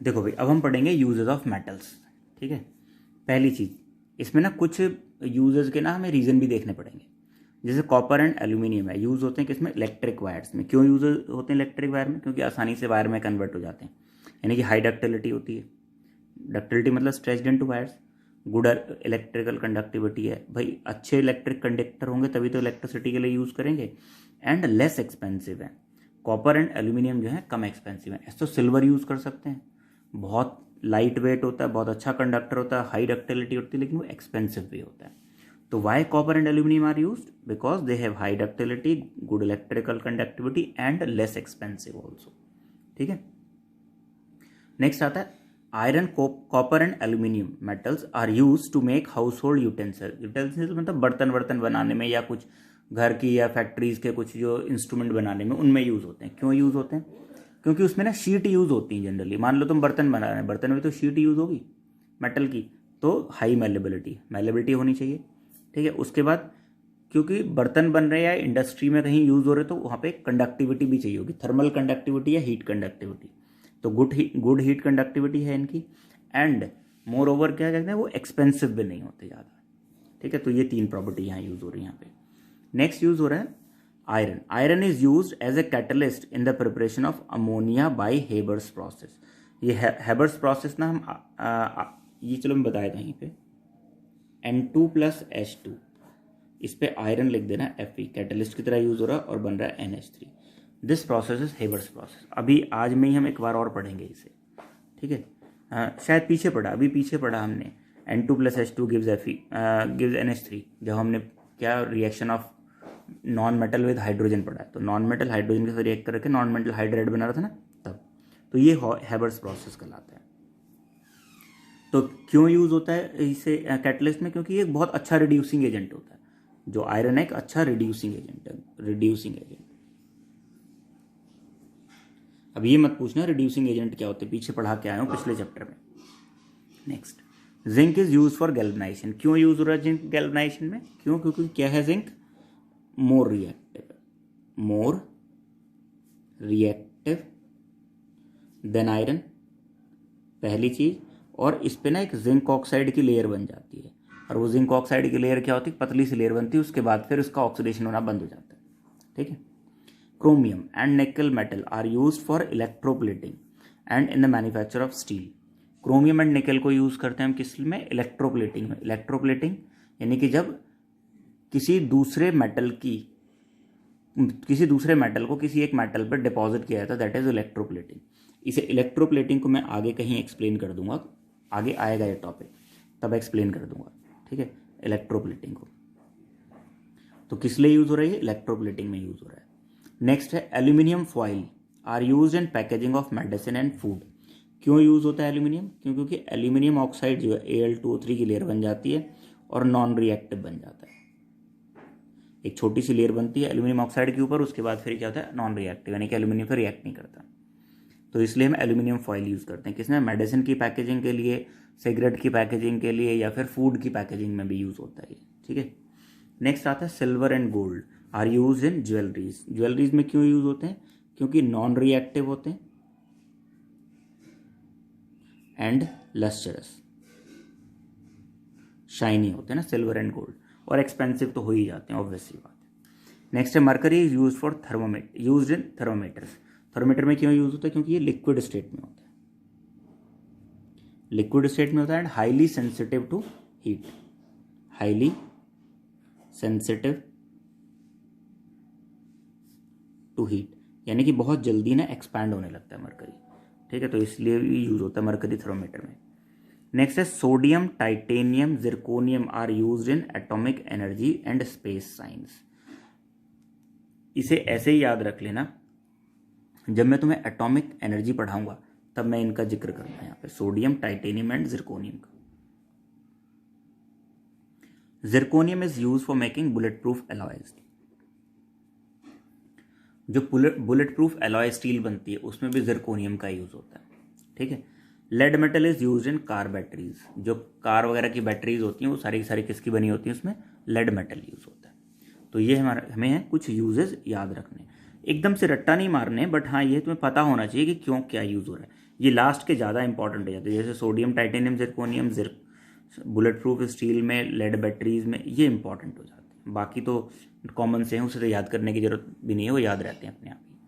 देखो भाई, अब हम पढ़ेंगे यूजेस ऑफ मेटल्स। ठीक है, पहली चीज़ इसमें ना कुछ यूजेस के ना हमें रीज़न भी देखने पड़ेंगे। जैसे कॉपर एंड एल्यूमिनियम है, यूज़ होते हैं किसमें, इलेक्ट्रिक वायर्स में। क्यों यूज़ होते हैं इलेक्ट्रिक वायर में? क्योंकि आसानी से वायर में कन्वर्ट हो जाते हैं, यानी कि हाई डक्टिलिटी होती है। डक्टिलिटी मतलब stretched into wires. Good electrical conductivity है भाई, अच्छे इलेक्ट्रिक कंडक्टर होंगे तभी तो इलेक्ट्रिसिटी के लिए यूज़ करेंगे। एंड लेस एक्सपेंसिव है, कॉपर एंड एल्यूमिनियम जो है कम एक्सपेंसिव है। ऐसे तो सिल्वर यूज़ कर सकते हैं, बहुत लाइट वेट होता है, बहुत अच्छा कंडक्टर होता है, हाई डक्टिलिटी होती है, लेकिन वो एक्सपेंसिव भी होता है। तो why copper and aluminium are used? Because they have high ductility, good electrical conductivity and less expensive also. ठीक है, नेक्स्ट आता है iron, copper and aluminium metals are use to make household utensil. Utensil मतलब बर्तन वर्तन बनाने में, या कुछ घर की या फैक्ट्रीज के कुछ जो इंस्ट्रूमेंट बनाने में, उनमें यूज़ होते हैं। क्यों यूज़ होते हैं? क्योंकि उसमें ना शीट यूज़ होती है जनरली। मान लो तुम बर्तन बना रहे हैं, बर्तन में तो शीट यूज़ होगी मेटल की, तो हाई मेलेबिलिटी होनी चाहिए। ठीक है, उसके बाद क्योंकि बर्तन बन रहे हैं या इंडस्ट्री में कहीं यूज़ हो रहे, तो वहाँ पे कंडक्टिविटी भी चाहिए होगी, थर्मल कंडक्टिविटी या हीट कंडक्टिविटी। तो गुड हीट कंडक्टिविटी है इनकी, एंड मोर ओवर क्या कहते हैं, वो एक्सपेंसिव भी नहीं होते ज़्यादा। ठीक है, तो ये तीन प्रॉपर्टी यहाँ यूज़ हो रही है यहाँ पे। नेक्स्ट यूज़ हो रहा है iron. Iron is use as a catalyst in the preparation of ammonia by Haber's process. ये हेबर्स प्रोसेस ना हम ये चलो मैं बताया था यहीं पे, N2+H2, इस पे आयरन लिख देना, Fe, कैटलिस्ट की तरह यूज हो रहा है और बन रहा है NH3। This process is Haber's process. अभी आज में ही हम एक बार और पढ़ेंगे इसे। ठीक है, शायद पीछे पढ़ा, अभी पीछे पढ़ा हमने, N2+H2 गिव्स NH3, जब हमने क्या reaction of non metal with hydrogen पढ़ा है। तो नॉन मेटल हाइड्रोजन के साथ रिएक्ट करके नॉन मेटल हाइड्राइड बना रहा था ना तब। तो ये हेबर्स प्रोसेस कहलाता है। तो क्यों यूज़ होता है इसे कैटलिस्ट में? क्योंकि ये एक बहुत अच्छा रिड्यूसिंग एजेंट होता है। जो आयरन है एक अच्छा रिड्यूसिंग एजेंट है, रिड्यूसिंग एजेंट। अब ये मत पूछना रिड्यूसिंग एजेंट क्या होते हैं, पीछे पढ़ा के आया हूँ पिछले चैप्टर में। Next, zinc is use for galvanisation. क्यों यूज हो रहा है जिंक गैल्वनाइजेशन में? क्यों? क्योंकि क्या है zinc? More reactive than iron, पहली चीज। और इस पे ना एक जिंक ऑक्साइड की लेयर बन जाती है, और वो जिंक ऑक्साइड की लेयर क्या होती है, पतली सी लेयर बनती है, उसके बाद फिर उसका ऑक्सीडेशन होना बंद हो जाता है। ठीक है, chromium and nickel metal are use for electroplating and in the manufacture of steel. Chromium and nickel को यूज करते हैं हम किस में? इलेक्ट्रोप्लेटिंग में। इलेक्ट्रोप्लेटिंग यानी कि जब किसी दूसरे मेटल को किसी एक मेटल पर डिपॉजिट किया जाता है, दैट इज इलेक्ट्रोप्लेटिंग। इसे इलेक्ट्रोप्लेटिंग को मैं आगे कहीं एक्सप्लेन कर दूंगा, आगे आएगा ये टॉपिक, तब एक्सप्लेन कर दूंगा। ठीक है, इलेक्ट्रोप्लेटिंग को तो किस लिए यूज हो रही है? इलेक्ट्रोप्लेटिंग में यूज हो रहा है। नेक्स्ट है aluminium foil are use in packaging of medicine and food. क्यों यूज होता है एल्यूमिनियम? क्योंकि एल्यूमिनियम ऑक्साइड जो है Al2O3 की लेयर बन जाती है और नॉन रिएक्टिव बन जाता है। एक छोटी सी लेयर बनती है एल्यूमिनियम ऑक्साइड के ऊपर, उसके बाद फिर क्या होता है? नॉन रिएक्टिव, यानी कि एल्यूमिनियम फिर रिएक्ट नहीं करता। तो इसलिए हम एल्यूमिनियम फॉइल यूज़ करते हैं किसमें? मेडिसिन की पैकेजिंग के लिए, सिगरेट की पैकेजिंग के लिए, या फिर फूड की पैकेजिंग में भी यूज़ होता है ये। ठीक है, नेक्स्ट आता है silver and gold are use in jewelleries. Jewelleries में क्यों यूज होते हैं? क्योंकि नॉन रिएक्टिव होते हैं एंड लस्टरस, शाइनी होते हैं ना सिल्वर एंड गोल्ड, और एक्सपेंसिव तो हो ही जाते हैं, ऑब्वियसली बात है। नेक्स्ट है mercury is use for use in thermometers. Thermometer में क्यों यूज होता है? क्योंकि ये लिक्विड स्टेट में होता है, लिक्विड स्टेट में होता है and highly sensitive to heat, highly sensitive to heat, यानी कि बहुत जल्दी ना एक्सपैंड होने लगता है मरकरी। ठीक है, तो इसलिए भी यूज होता है मरकरी थर्मोमीटर में। नेक्स्ट है sodium, titanium, zirconium are used in atomic energy and space science. इसे ऐसे ही याद रख लेना, जब मैं तुम्हें एटॉमिक एनर्जी पढ़ाऊंगा तब मैं इनका जिक्र करूंगा यहाँ पे, सोडियम, टाइटेनियम एंड जिरकोनियम का। Zirconium is use for making bullet proof alloys. जो बुलेट प्रूफ एलॉय स्टील बनती है उसमें भी जिरकोनियम का यूज होता है। ठीक है, lead metal is use in car batteries. जो कार वगैरह की बैटरीज होती हैं वो सारी की सारी किसकी बनी होती हैं? उसमें लेड मेटल यूज होता है। तो ये हमें है कुछ यूजेस याद रखने, एकदम से रट्टा नहीं मारने, बट हाँ ये तुम्हें पता होना चाहिए कि क्यों क्या यूज हो रहा है। ये लास्ट के ज़्यादा इंपॉर्टेंट हो जाते हैं, जैसे sodium titanium zirconium bullet proof steel में, लेड बैटरीज में, ये इंपॉर्टेंट हो जाते हैं। बाकी तो कॉमन से हैं, उसे तो याद करने की जरूरत भी नहीं है, वो याद रहते हैं अपने आप।